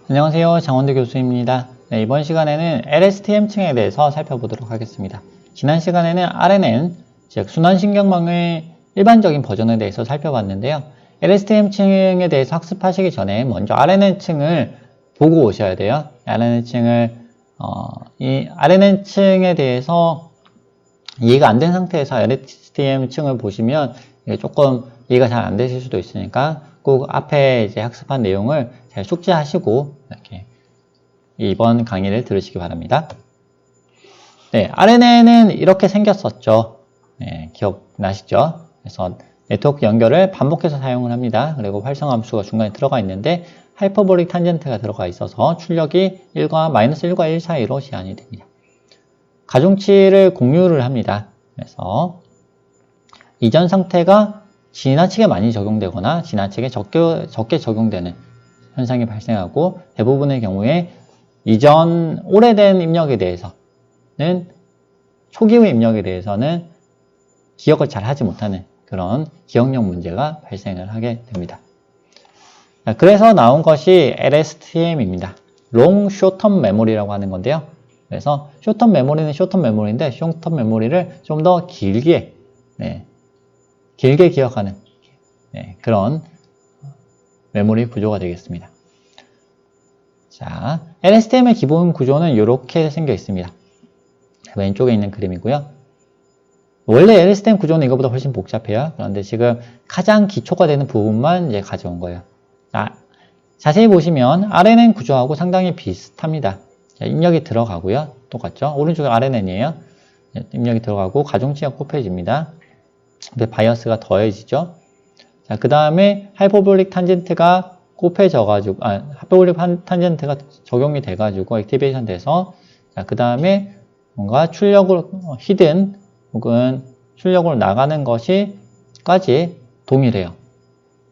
안녕하세요. 장원대 교수입니다. 네, 이번 시간에는 LSTM층에 대해서 살펴보도록 하겠습니다. 지난 시간에는 RNN, 즉 순환신경망의 일반적인 버전에 대해서 살펴봤는데요. LSTM층에 대해서 학습하시기 전에 먼저 RNN층을 보고 오셔야 돼요. 이 RNN층에 대해서 이해가 안 된 상태에서 LSTM층을 보시면 이게 조금 이해가 잘 안 되실 수도 있으니까 꼭 앞에 이제 학습한 내용을 잘 숙지하시고 이렇게 이번 강의를 들으시기 바랍니다. 네, RNN은 이렇게 생겼었죠. 네, 기억나시죠? 그래서 네트워크 연결을 반복해서 사용을 합니다. 그리고 활성 함수가 중간에 들어가 있는데 하이퍼볼릭 탄젠트가 들어가 있어서 출력이 1과 마이너스 1과 1 사이로 제한이 됩니다. 가중치를 공유를 합니다. 그래서 이전 상태가 지나치게 많이 적용되거나 지나치게 적게 적용되는 현상이 발생하고 대부분의 경우에 이전 오래된 입력에 대해서는 초기의 입력에 대해서는 기억을 잘 하지 못하는 그런 기억력 문제가 발생을 하게 됩니다. 그래서 나온 것이 LSTM입니다. Long Short-Term Memory라고 하는 건데요. 그래서 Short-Term Memory는 Short-Term Memory인데 Short-Term Memory를 좀 더 길게 기억하는 그런 메모리 구조가 되겠습니다. 자, LSTM의 기본 구조는 이렇게 생겨 있습니다. 왼쪽에 있는 그림이고요. 원래 LSTM 구조는 이거보다 훨씬 복잡해요. 그런데 지금 가장 기초가 되는 부분만 이제 가져온 거예요. 자, 자세히 보시면 RNN 구조하고 상당히 비슷합니다. 자, 입력이 들어가고요. 똑같죠? 오른쪽에 RNN이에요. 입력이 들어가고 가중치가 곱해집니다. 근데 바이어스가 더해지죠. 자, 그 다음에 하이퍼볼릭 탄젠트가 곱해져가지고, 하이퍼볼릭 탄젠트가 적용이 돼가지고, 액티베이션 돼서, 자, 그 다음에 뭔가 출력을, 히든, 혹은 출력으로 나가는 것이까지 동일해요.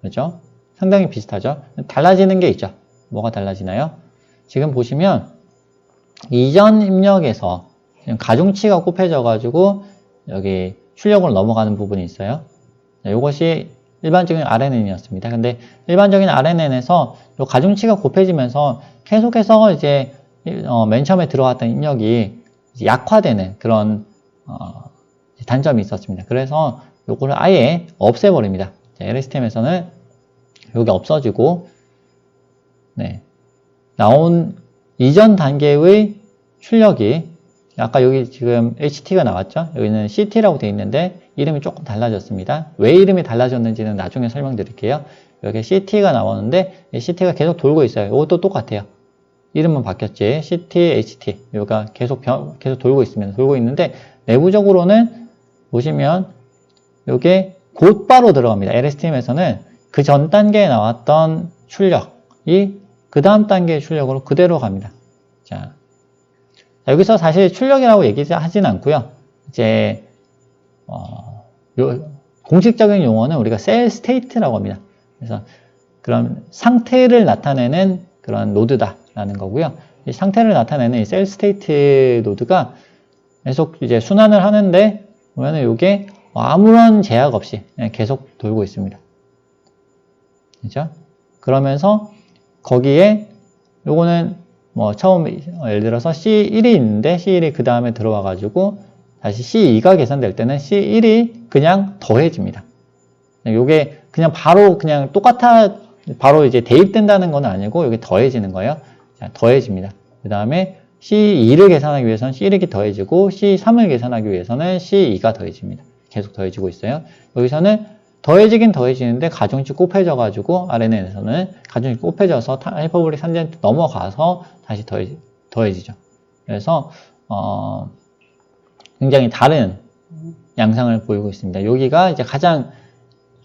그렇죠? 상당히 비슷하죠? 달라지는 게 있죠. 뭐가 달라지나요? 지금 보시면, 이전 입력에서 가중치가 곱해져가지고, 여기 출력으로 넘어가는 부분이 있어요. 이것이 일반적인 RNN이었습니다. 근데 일반적인 RNN에서 요 가중치가 곱해지면서 계속해서 이제 맨 처음에 들어왔던 입력이 약화되는 그런 단점이 있었습니다. 그래서 요거를 아예 없애버립니다. LSTM에서는 여기 없어지고 나온 이전 단계의 출력이 아까 여기 지금 HT가 나왔죠? 여기는 CT라고 되어 있는데 이름이 조금 달라졌습니다. 왜 이름이 달라졌는지는 나중에 설명드릴게요. 여기 CT가 나오는데 CT가 계속 돌고 있어요. 이것도 똑같아요. 이름은 바뀌었지. CT, HT. 여기가 계속 돌고 있습니다. 돌고 있는데 내부적으로는 보시면 이게 곧바로 들어갑니다. LSTM에서는 그 전 단계에 나왔던 출력이 그 다음 단계의 출력으로 그대로 갑니다. 자, 여기서 사실 출력이라고 얘기하진 않고요. 이제 공식적인 용어는 우리가 셀 스테이트라고 합니다. 그래서 그런 상태를 나타내는 그런 노드다라는 거고요. 이 상태를 나타내는 이 셀 스테이트 노드가 계속 이제 순환을 하는데 보면은 이게 아무런 제약 없이 계속 돌고 있습니다. 그렇죠? 그러면서 거기에 요거는 처음 예를 들어서 C1이 있는데 C1이 그 다음에 들어와 가지고 다시 C2가 계산될 때는 C1이 그냥 더해집니다. 요게 그냥 바로 그냥 바로 이제 대입된다는 건 아니고 여기 더해지는 거예요. 자, 더해집니다. 그 다음에 C2를 계산하기 위해서는 C1이 더해지고 C3을 계산하기 위해서는 C2가 더해집니다. 계속 더해지고 있어요. 여기서는 더해지긴 더해지는데 가중치 곱해져가지고 RNN에서는 가중치 곱해져서 하이퍼볼릭 탄젠트 넘어가서 다시 더해지죠. 그래서 굉장히 다른 양상을 보이고 있습니다. 여기가 이제 가장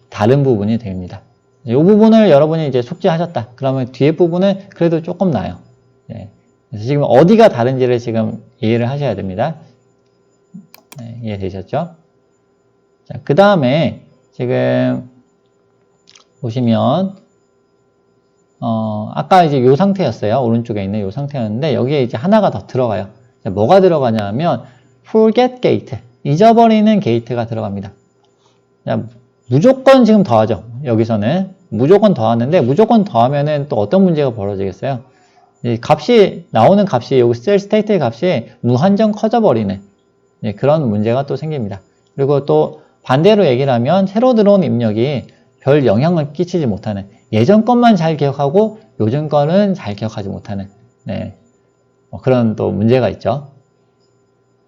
다른 부분이 됩니다. 이 부분을 여러분이 이제 숙지하셨다. 그러면 뒤에 부분은 그래도 조금 나요. 그래서 지금 어디가 다른지를 지금 이해를 하셔야 됩니다. 이해되셨죠? 자, 그 다음에 지금 보시면 아까 이제 요 상태였어요. 오른쪽에 있는 요 상태였는데 여기에 이제 하나가 더 들어가요. 자, 뭐가 들어가냐 하면 forget gate, 잊어버리는 게이트가 들어갑니다. 자, 무조건 지금 더하죠. 여기서는 무조건 더하는데 무조건 더하면은 또 어떤 문제가 벌어지겠어요? 이 값이, 나오는 값이, 여기 셀 스테이트의 값이 무한정 커져버리는 그런 문제가 또 생깁니다. 그리고 또 반대로 얘기를 하면 새로 들어온 입력이 별 영향을 끼치지 못하는, 예전 것만 잘 기억하고 요즘 거는 잘 기억하지 못하는 그런 또 문제가 있죠.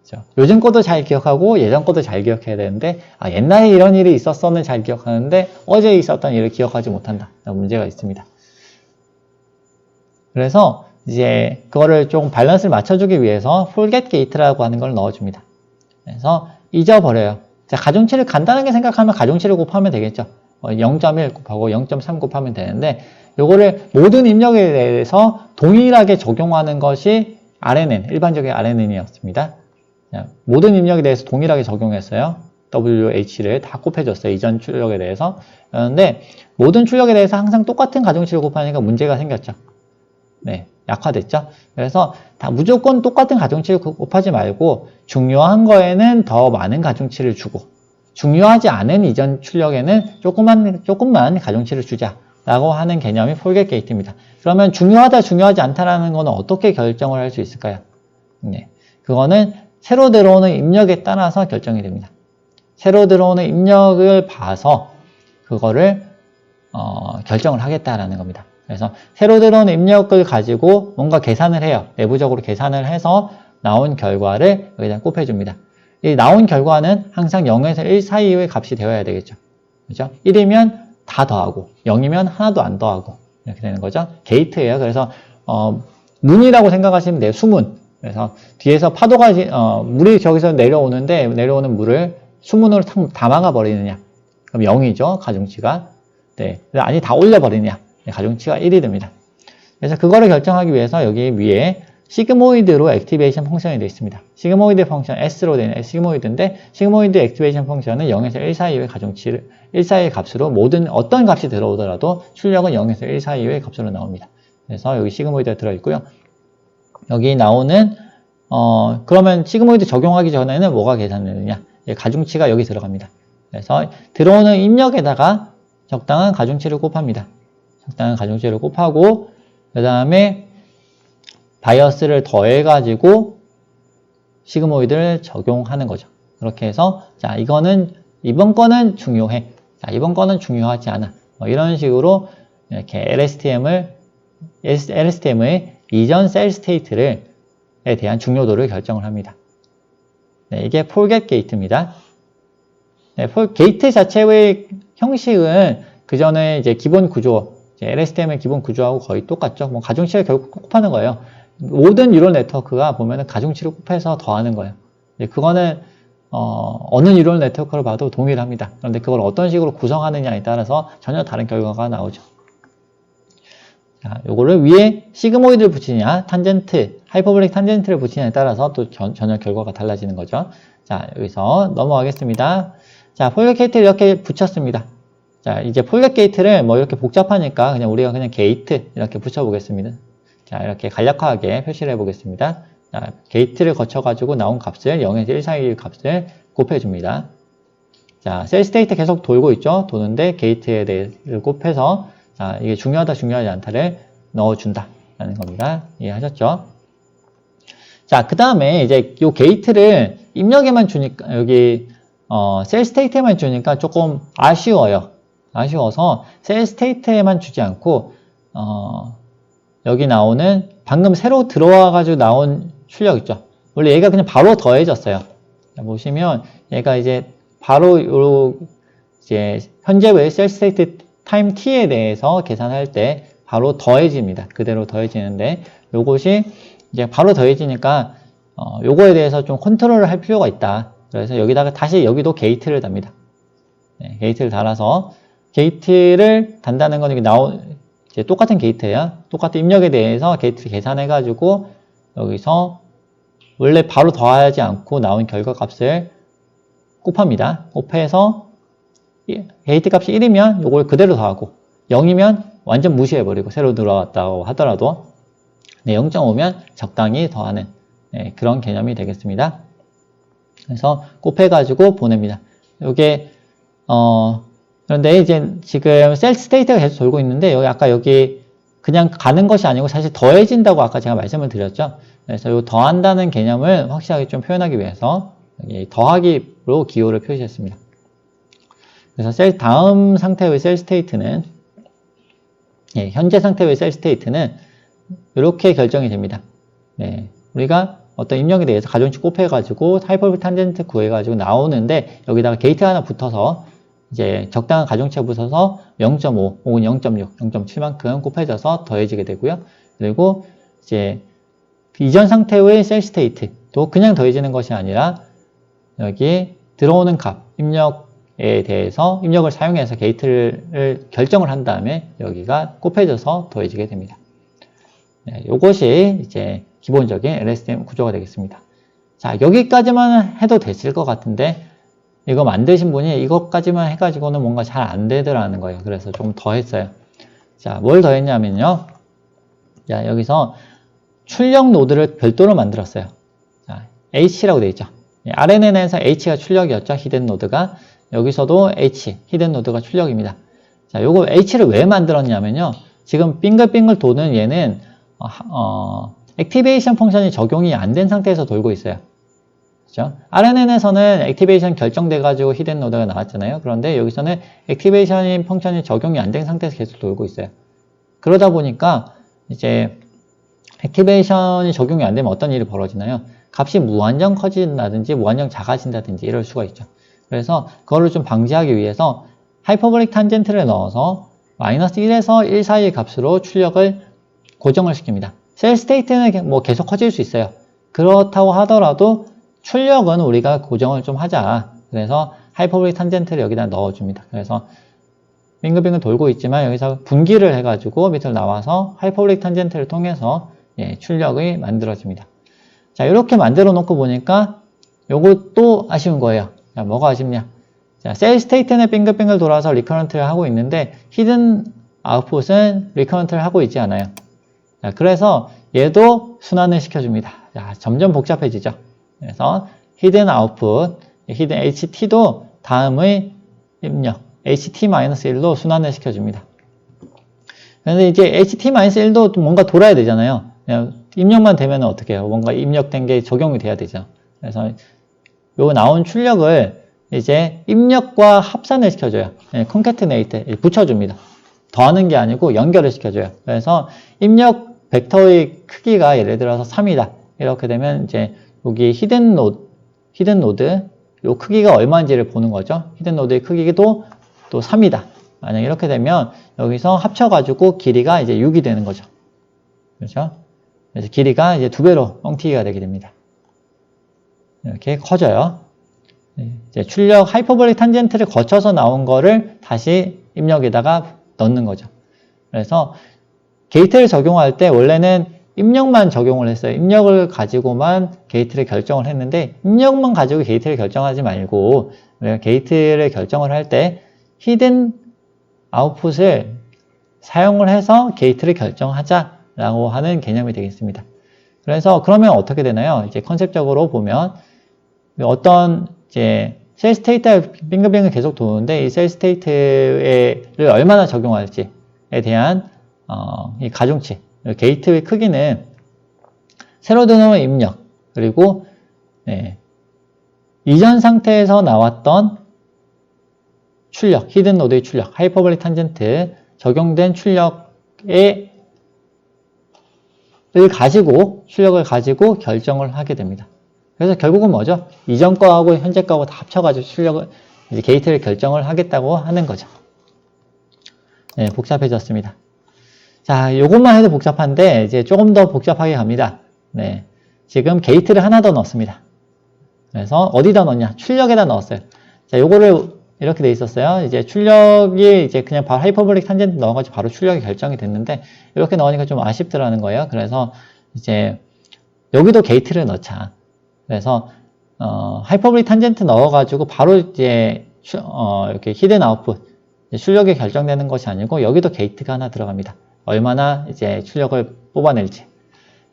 그렇죠? 요즘 것도 잘 기억하고 예전 것도 잘 기억해야 되는데 옛날에 이런 일이 있었어는 잘 기억하는데 어제 있었던 일을 기억하지 못한다. 문제가 있습니다. 그래서 이제 그거를 조금 밸런스를 맞춰주기 위해서 forget gate라고 하는 걸 넣어줍니다. 그래서 잊어버려요. 자, 가중치를 간단하게 생각하면 가중치를 곱하면 되겠죠. 0.1 곱하고 0.3 곱하면 되는데 요거를 모든 입력에 대해서 동일하게 적용하는 것이 RNN, 일반적인 RNN이었습니다. 모든 입력에 대해서 동일하게 적용했어요. WH를 다 곱해줬어요. 이전 출력에 대해서. 그런데 모든 출력에 대해서 항상 똑같은 가중치를 곱하니까 문제가 생겼죠. 약화됐죠. 그래서 다 무조건 똑같은 가중치를 곱하지 말고 중요한 거에는 더 많은 가중치를 주고 중요하지 않은 이전 출력에는 조금만 가중치를 주자라고 하는 개념이 forget gate입니다. 그러면 중요하다, 중요하지 않다라는 거는 어떻게 결정을 할 수 있을까요? 그거는 새로 들어오는 입력에 따라서 결정이 됩니다. 새로 들어오는 입력을 봐서 그거를 결정을 하겠다라는 겁니다. 그래서 새로 들어오는 입력을 가지고 뭔가 계산을 해요. 내부적으로 계산을 해서 나온 결과를 여기다 곱해줍니다. 이 나온 결과는 항상 0에서 1 사이의 값이 되어야 되겠죠. 그죠? 1이면 다 더하고 0이면 하나도 안 더하고 이렇게 되는 거죠. 게이트예요. 그래서 문이라고 생각하시면 돼요. 수문. 그래서 뒤에서 파도가 물이 저기서 내려오는데 내려오는 물을 수문으로 다 막아버리느냐. 그럼 0이죠. 가중치가. 아니 다 올려버리느냐. 가중치가 1이 됩니다. 그래서 그거를 결정하기 위해서 여기 위에 시그모이드로 액티베이션 펑션이 되어 있습니다. 시그모이드 펑션 S로 되는 시그모이드인데 시그모이드 액티베이션 펑션은 0에서 1 사이의 가중치를 1 사이의 값으로 어떤 값이 들어오더라도 출력은 0에서 1 사이의 값으로 나옵니다. 그래서 여기 시그모이드가 들어있고요. 여기 나오는 그러면 시그모이드 적용하기 전에는 뭐가 계산되느냐? 가중치가 여기 들어갑니다. 그래서 들어오는 입력에다가 적당한 가중치를 곱합니다. 적당한 가중치를 곱하고 그 다음에 바이어스를 더해가지고 시그모이드를 적용하는 거죠. 그렇게 해서 자 이번 거는 중요해. 자 이번 거는 중요하지 않아. 이런 식으로 이렇게 LSTM의 이전 셀 스테이트에 대한 중요도를 결정을 합니다. 이게 forget gate입니다. 게이트 자체의 형식은 그 전에 이제 기본 구조, LSTM의 기본 구조하고 거의 똑같죠. 가중치를 결국 곱하는 거예요. 모든 뉴럴 네트워크가 보면은 가중치를 곱해서 더하는 거예요. 그거는 어느 뉴럴 네트워크를 봐도 동일합니다. 그런데 그걸 어떤 식으로 구성하느냐에 따라서 전혀 다른 결과가 나오죠. 자, 요거를 위에 시그모이드를 붙이냐, 하이퍼볼릭 탄젠트를 붙이냐에 따라서 또 전혀 결과가 달라지는 거죠. 자, 여기서 넘어가겠습니다. 자, 폴렛 게이트를 이렇게 붙였습니다. 자, 이제 폴렛 게이트를 이렇게 복잡하니까 우리가 그냥 게이트 이렇게 붙여보겠습니다. 자, 이렇게 간략하게 표시를 해보겠습니다. 자, 게이트를 거쳐가지고 나온 값을 0에서 1 사이의 값을 곱해줍니다. 자, 셀 스테이트 계속 돌고 있죠? 도는데 게이트에 대해서 곱해서 자, 이게 중요하다, 중요하지 않다를 넣어준다라는 겁니다. 이해하셨죠? 자, 그 다음에 이제 이 게이트를 입력에만 주니까, 여기, 셀 스테이트에만 주니까 조금 아쉬워요. 아쉬워서 셀 스테이트에만 주지 않고, 여기 나오는 방금 새로 들어와가지고 나온 출력 있죠? 원래 얘가 그냥 바로 더해졌어요. 자, 보시면 얘가 이제 바로 이제 현재의 셀 스테이트 타임 t에 대해서 계산할 때 바로 더해집니다. 그대로 더해지는데 요것이 이제 바로 더해지니까 요거에 대해서 좀 컨트롤을 할 필요가 있다. 그래서 여기다가 다시 여기도 게이트를 답니다. 게이트를 달아서 게이트를 단다는 건 이게 이제 똑같은 게이트예요. 똑같은 입력에 대해서 게이트를 계산해가지고 여기서 원래 바로 더하지 않고 나온 결과 값을 곱합니다. 곱해서 게이트 값이 1이면 이걸 그대로 더하고 0이면 완전 무시해버리고 새로 들어왔다고 하더라도 0.5면 적당히 더하는 그런 개념이 되겠습니다. 그래서 곱해가지고 보냅니다. 이게 그런데 이제 지금 셀 스테이트가 계속 돌고 있는데 아까 여기 그냥 가는 것이 아니고 사실 더해진다고 아까 제가 말씀을 드렸죠. 그래서 이 더한다는 개념을 확실하게 좀 표현하기 위해서 여기 더하기로 기호를 표시했습니다. 그래서 다음 상태의 셀 스테이트는 현재 상태의 셀 스테이트는 이렇게 결정이 됩니다. 우리가 어떤 입력에 대해서 가중치 곱해가지고 하이퍼볼 탄젠트 구해가지고 나오는데 여기다가 게이트 하나 붙어서 이제 적당한 가중치가 붙어서 0.5 혹은 0.6, 0.7만큼 곱해져서 더해지게 되고요. 그리고 이제 이전 상태의 셀 스테이트도 그냥 더해지는 것이 아니라 여기 들어오는 값, 입력에 대해서 입력을 사용해서 게이트를 결정을 한 다음에 여기가 곱해져서 더해지게 됩니다. 이것이 이제 기본적인 LSTM 구조가 되겠습니다. 자, 여기까지만 해도 됐을 것 같은데 이거 만드신 분이 이것까지만 해가지고는 뭔가 잘 안 되더라는 거예요. 그래서 좀 더 했어요. 자, 뭘 더 했냐면요. 자, 여기서 출력 노드를 별도로 만들었어요. 자, H라고 되어 있죠. RNN에서 H가 출력이었죠. 히든 노드가. 여기서도 H, 히든 노드가 출력입니다. 자, 요거 H를 왜 만들었냐면요. 지금 빙글빙글 도는 얘는 액티베이션 펑션이 적용이 안 된 상태에서 돌고 있어요. 그렇죠? RNN에서는 액티베이션 결정돼가지고 히든 노드가 나왔잖아요. 그런데 여기서는 액티베이션 펑션이 적용이 안 된 상태에서 계속 돌고 있어요. 그러다 보니까 이제 액티베이션이 적용이 안 되면 어떤 일이 벌어지나요? 값이 무한정 커진다든지 무한정 작아진다든지 이럴 수가 있죠. 그래서 그거를 좀 방지하기 위해서 하이퍼볼릭 탄젠트를 넣어서 마이너스 1에서 1 사이의 값으로 출력을 고정을 시킵니다. 셀 스테이트는 뭐 계속 커질 수 있어요. 그렇다고 하더라도 출력은 우리가 고정을 좀 하자. 그래서 하이퍼볼릭 탄젠트를 여기다 넣어줍니다. 그래서 빙글빙글 돌고 있지만 여기서 분기를 해가지고 밑으로 나와서 하이퍼볼릭 탄젠트를 통해서 출력이 만들어집니다. 자, 이렇게 만들어 놓고 보니까 요것도 아쉬운 거예요. 자, 뭐가 아쉽냐? 자, 셀 스테이트는 빙글빙글 돌아서 리커런트를 하고 있는데 히든 아웃풋은 리커런트를 하고 있지 않아요. 자, 그래서 얘도 순환을 시켜줍니다. 자, 점점 복잡해지죠. 그래서 히든 아웃풋, 히든 HT도 다음의 입력 HT-1로 순환을 시켜줍니다. 그런데 이제 HT-1도 뭔가 돌아야 되잖아요. 입력만 되면 어떻게 해요? 뭔가 입력된 게 적용이 돼야 되죠. 그래서 요 나온 출력을 이제 입력과 합산을 시켜줘요. concatenate, 붙여줍니다. 더하는 게 아니고 연결을 시켜줘요. 그래서 입력 벡터의 크기가 예를 들어서 3이다. 이렇게 되면 이제 여기 히든 노드, 요 크기가 얼마인지를 보는 거죠. 히든 노드의 크기도 또 3이다. 만약 이렇게 되면 여기서 합쳐가지고 길이가 이제 6이 되는 거죠. 그렇죠? 그래서 길이가 이제 2배로 뻥튀기가 되게 됩니다. 이렇게 커져요. 이제 출력 하이퍼볼릭 탄젠트를 거쳐서 나온 거를 다시 입력에다가 넣는 거죠. 그래서 게이트를 적용할 때 원래는 입력만 적용을 했어요. 입력을 가지고만 게이트를 결정을 했는데 입력만 가지고 게이트를 결정하지 말고 우리가 게이트를 결정을 할 때 히든 아웃풋을 사용을 해서 게이트를 결정하자라고 하는 개념이 되겠습니다. 그래서 그러면 어떻게 되나요? 이제 컨셉적으로 보면 어떤 이제 셀 스테이트가 빙글빙글 계속 도는데 이 셀 스테이트를 얼마나 적용할지에 대한 이 가중치, 게이트의 크기는 새로 들어온 입력 그리고 이전 상태에서 나왔던 출력, 히든 노드의 출력, 하이퍼볼릭 탄젠트 적용된 출력을 가지고 결정을 하게 됩니다. 그래서 결국은 뭐죠? 이전 거하고 현재 거하고 다 합쳐가지고 출력을, 이제 게이트를 결정을 하겠다고 하는 거죠. 복잡해졌습니다. 자, 요것만 해도 복잡한데, 이제 조금 더 복잡하게 갑니다. 지금 게이트를 하나 더 넣습니다. 그래서 어디다 넣냐? 출력에다 넣었어요. 자, 요거를 이렇게 돼 있었어요. 이제 출력이 이제 그냥 바로 하이퍼볼릭 탄젠트 넣어가지고 바로 출력이 결정이 됐는데, 이렇게 넣으니까 좀 아쉽더라는 거예요. 그래서 이제 여기도 게이트를 넣자. 그래서 하이퍼볼릭 탄젠트 넣어가지고 바로 이제 이렇게 히든 아웃풋 출력이 결정되는 것이 아니고 여기도 게이트가 하나 들어갑니다. 얼마나 이제 출력을 뽑아낼지.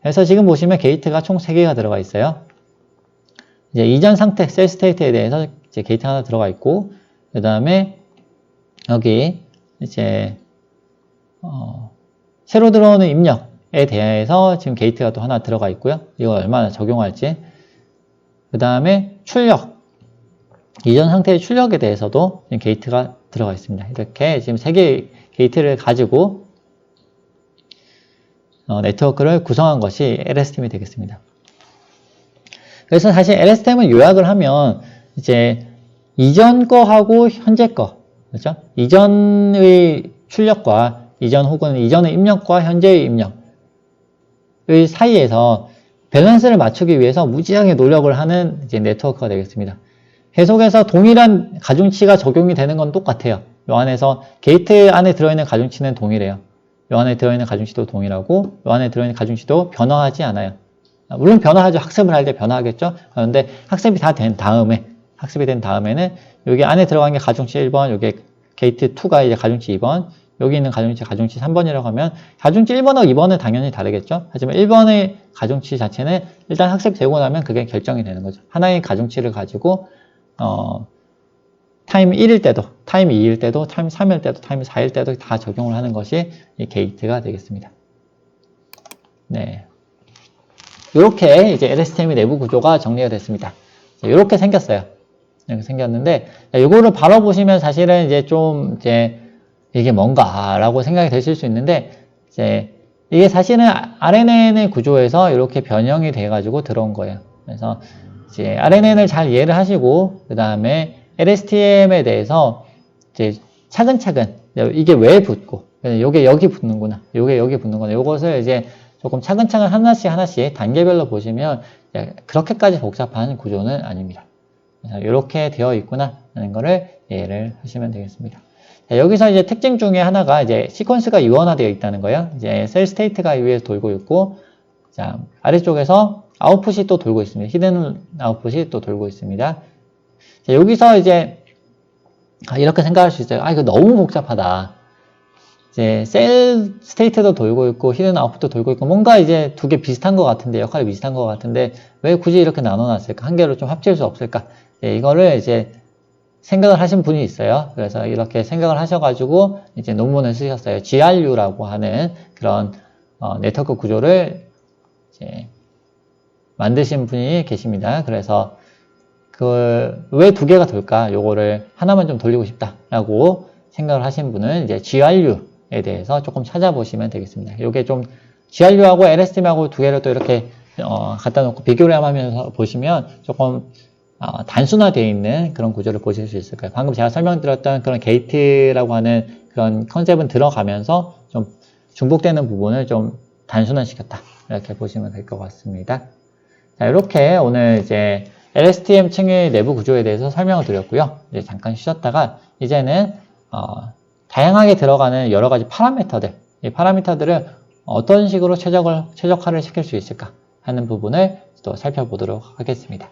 그래서 지금 보시면 게이트가 총 3개가 들어가 있어요. 이제 이전 상태 셀 스테이트에 대해서 이제 게이트 하나 들어가 있고, 그 다음에 여기 이제 새로 들어오는 입력에 대해서 지금 게이트가 또 하나 들어가 있고요. 이걸 얼마나 적용할지. 그 다음에 출력. 이전 상태의 출력에 대해서도 지금 게이트가 들어가 있습니다. 이렇게 지금 3개의 게이트를 가지고 네트워크를 구성한 것이 LSTM이 되겠습니다. 그래서 사실 LSTM을 요약을 하면 이제 이전 거하고 현재 거, 그렇죠? 이전의 출력과 이전 혹은 이전의 입력과 현재의 입력의 사이에서 밸런스를 맞추기 위해서 무지하게 노력을 하는 이제 네트워크가 되겠습니다. 계속해서 동일한 가중치가 적용이 되는 건 똑같아요. 요 안에서 게이트 안에 들어있는 가중치는 동일해요. 요 안에 들어있는 가중치도 동일하고 요 안에 들어있는 가중치도 변화하지 않아요. 물론 변화하죠. 학습을 할 때 변화하겠죠. 그런데 학습이 다 된 다음에는 여기 안에 들어간 게 가중치 1번, 여기 게이트 2가 이제 가중치 2번, 여기 있는 가중치 3번이라고 하면 가중치 1번하고 2번은 당연히 다르겠죠. 하지만 1번의 가중치 자체는 일단 학습이 되고 나면 그게 결정이 되는 거죠. 하나의 가중치를 가지고 타임 1일 때도, 타임 2일 때도, 타임 3일 때도, 타임 4일 때도 다 적용을 하는 것이 이 게이트가 되겠습니다. 네. 이렇게 이제 LSTM의 내부 구조가 정리가 됐습니다. 이렇게 생겼어요. 이렇게 생겼는데, 이거를 바로 보시면 사실은 이제 좀 이제 이게 뭔가라고 생각이 되실 수 있는데, 이제 이게 사실은 RNN의 구조에서 이렇게 변형이 돼가지고 들어온 거예요. 그래서 이제 RNN을 잘 이해를 하시고, 그 다음에 LSTM에 대해서 이제 차근차근 이게 왜 붙고, 요게 여기 붙는구나, 요게 여기 붙는구나, 요것을 이제 조금 차근차근 하나씩 단계별로 보시면 그렇게까지 복잡한 구조는 아닙니다. 그래서 이렇게 되어 있구나 하는 거를 이해를 하시면 되겠습니다. 자, 여기서 이제 특징 중에 하나가 이제 시퀀스가 이원화되어 있다는 거예요. 이제 셀 스테이트가 위에 돌고 있고, 자, 아래쪽에서 아웃풋이 또 돌고 있습니다. 히든 아웃풋이 또 돌고 있습니다. 자, 여기서 이제 이렇게 생각할 수 있어요. 이거 너무 복잡하다. 이제 셀 스테이트도 돌고 있고 히든 아웃풋도 돌고 있고 뭔가 이제 두 개 비슷한 것 같은데, 역할이 비슷한 것 같은데 왜 굳이 이렇게 나눠놨을까? 한 개로 좀 합칠 수 없을까? 이거를 이제 생각을 하신 분이 있어요. 그래서 이렇게 생각을 하셔가지고 이제 논문을 쓰셨어요. GRU라고 하는 그런 네트워크 구조를 이제 만드신 분이 계십니다. 그래서 왜 두 개가 돌까? 요거를 하나만 좀 돌리고 싶다라고 생각을 하신 분은 이제 GRU에 대해서 조금 찾아보시면 되겠습니다. 요게 좀 GRU하고 LSTM하고 두 개를 또 이렇게 갖다 놓고 비교를 하면서 보시면 조금 단순화되어 있는 그런 구조를 보실 수 있을 거예요. 방금 제가 설명드렸던 그런 게이트라고 하는 그런 컨셉은 들어가면서 좀 중복되는 부분을 좀 단순화시켰다. 이렇게 보시면 될 것 같습니다. 자, 이렇게 오늘 이제 LSTM 층의 내부 구조에 대해서 설명을 드렸고요. 이제 잠깐 쉬었다가 이제는 다양하게 들어가는 여러 가지 파라미터들, 이 파라미터들을 어떤 식으로 최적화를 시킬 수 있을까 하는 부분을 또 살펴보도록 하겠습니다.